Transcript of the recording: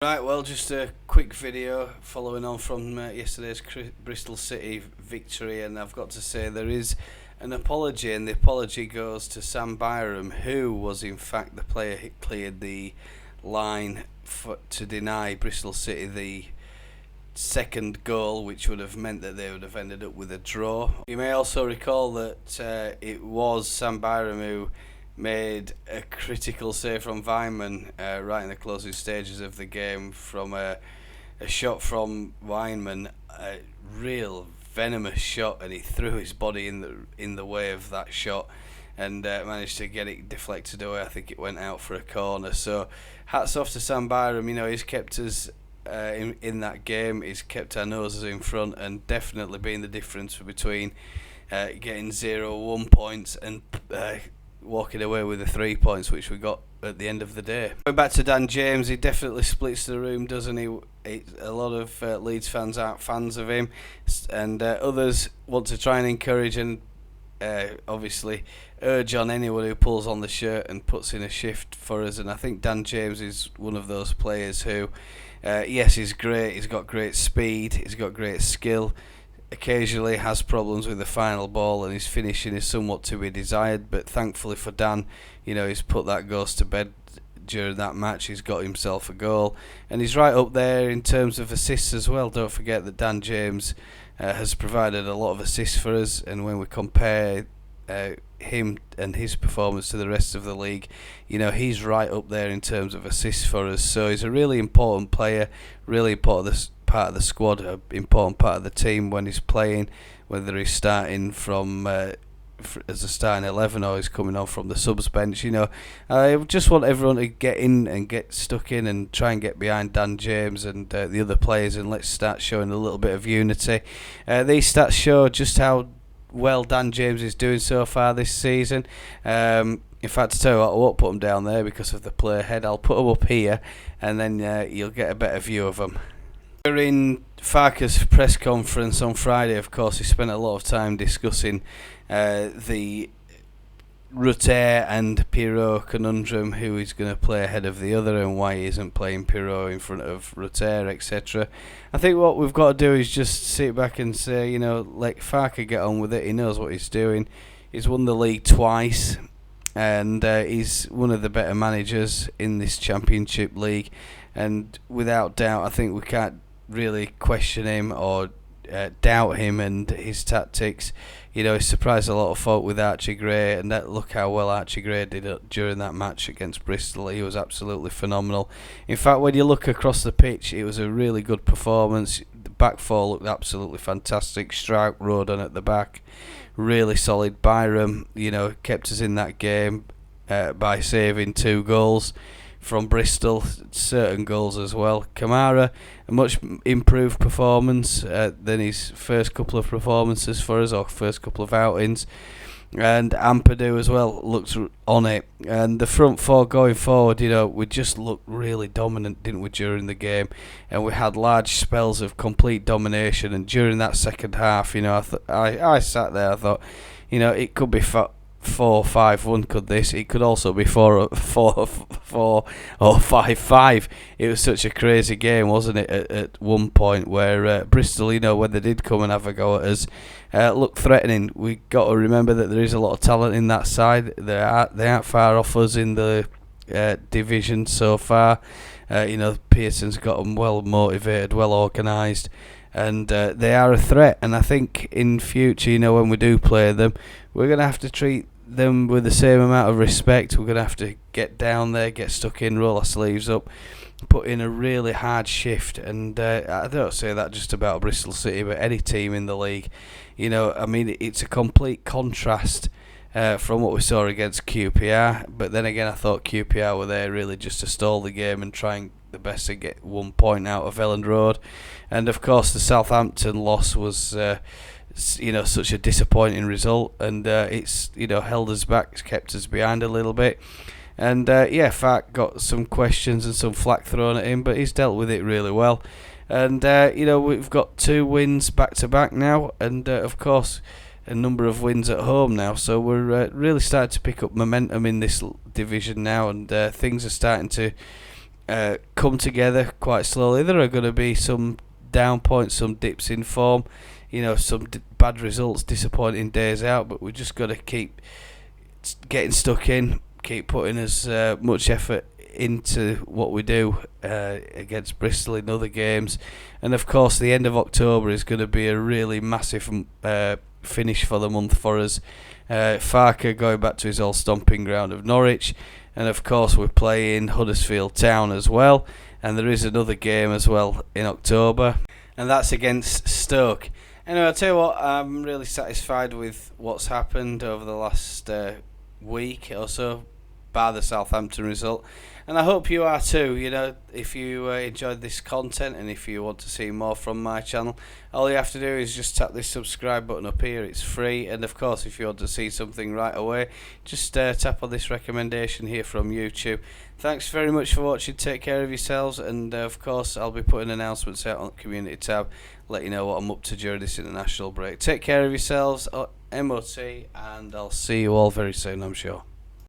Right, well, just a quick video following on from yesterday's Bristol City victory, and I've got to say there is an apology, and the apology goes to Sam Byram, who was in fact the player who cleared the line to deny Bristol City the second goal, which would have meant that they would have ended up with a draw. You may also recall that it was Sam Byram who made a critical save from Weinman right in the closing stages of the game from a shot from Weinman, a real venomous shot, and he threw his body in the way of that shot and managed to get it deflected away. I think it went out for a corner. So hats off to Sam Byram. You know, he's kept us in that game. He's kept our noses in front and definitely been the difference between getting 0-1 points and walking away with the 3 points which we got at the end of the day. Going back to Dan James, he definitely splits the room, doesn't he? A lot of Leeds fans aren't fans of him, and others want to try and encourage and obviously urge on anyone who pulls on the shirt and puts in a shift for us. And I think Dan James is one of those players who, yes, he's great, he's got great speed, he's got great skill, occasionally has problems with the final ball, and his finishing is somewhat to be desired, but thankfully for Dan, you know, he's put that ghost to bed during that match. He's got himself a goal, and he's right up there in terms of assists as well. Don't forget that Dan James has provided a lot of assists for us, and when we compare him and his performance to the rest of the league, you know, he's right up there in terms of assists for us. So he's a really important player, really important part of the squad, an important part of the team when he's playing, whether he's starting from as a starting 11 or he's coming on from the subs bench. You know, I just want everyone to get in and get stuck in and try and get behind Dan James and the other players, and let's start showing a little bit of unity. These stats show just how well Dan James is doing so far this season. In fact, to tell you what, I won't put them down there because of the play ahead. I'll put them up here, and then you'll get a better view of them. During Farke's press conference on Friday, of course, he spent a lot of time discussing the Rutter and Pirot conundrum, who is going to play ahead of the other and why he isn't playing Pirot in front of Rutter, etc. I think what we've got to do is just sit back and say, you know, let Farke get on with it. He knows what he's doing. He's won the league twice, and he's one of the better managers in this Championship League, and without doubt I think we can't really question him or doubt him and his tactics. You know, he surprised a lot of folk with Archie Gray, and look how well Archie Gray did during that match against Bristol. He was absolutely phenomenal. In fact, when you look across the pitch, it was a really good performance. The back four looked absolutely fantastic. Strauch, Rodon at the back, really solid. Byram, you know, kept us in that game by saving 2 goals from Bristol, certain goals as well. Kamara, a much improved performance than his first couple of performances for us, or first couple of outings. And Ampadu as well looked on it. And the front four going forward, you know, we just looked really dominant, didn't we, during the game? And we had large spells of complete domination. And during that second half, you know, I sat there, I thought, you know, it could be 4-5-1, could this? It could also be 4-4 or 5-5. It was such a crazy game, wasn't it? At one point, where Bristol, you know, when they did come and have a go at us, looked threatening. We got to remember that there is a lot of talent in that side. They aren't far off us in the division so far. You know, Pearson's got them well motivated, well organised, and they are a threat. And I think in future, you know, when we do play them, we're going to have to treat them with the same amount of respect. We're going to have to get down there, get stuck in, roll our sleeves up, put in a really hard shift. And I don't say that just about Bristol City, but any team in the league. You know, I mean, it's a complete contrast from what we saw against QPR. But then again, I thought QPR were there really just to stall the game and trying the best to get 1 point out of Elland Road. And of course, the Southampton loss was you know, such a disappointing result, and it's, you know, held us back, kept us behind a little bit. And yeah, Farke got some questions and some flack thrown at him, but he's dealt with it really well. And you know, we've got 2 wins back to back now, and of course a number of wins at home now, so we're really starting to pick up momentum in this division now, and things are starting to come together quite slowly. There are going to be some down points, some dips in form, some bad results, disappointing days out, but we've just got to keep getting stuck in, keep putting as much effort into what we do against Bristol in other games. And of course the end of October is going to be a really massive finish for the month for us. Farke going back to his old stomping ground of Norwich, and of course we're playing Huddersfield Town as well, and there is another game as well in October, and that's against Stoke. Anyway, I'll tell you what, I'm really satisfied with what's happened over the last week or so, bar the Southampton result, and I hope you are too. If you enjoyed this content and if you want to see more from my channel, all you have to do is just tap this subscribe button up here. It's free, and of course if you want to see something right away, just tap on this recommendation here from YouTube. Thanks very much for watching. Take care of yourselves, and of course I'll be putting announcements out on the community tab, let you know what I'm up to during this international break. Take care of yourselves, MOT, and I'll see you all very soon, I'm sure.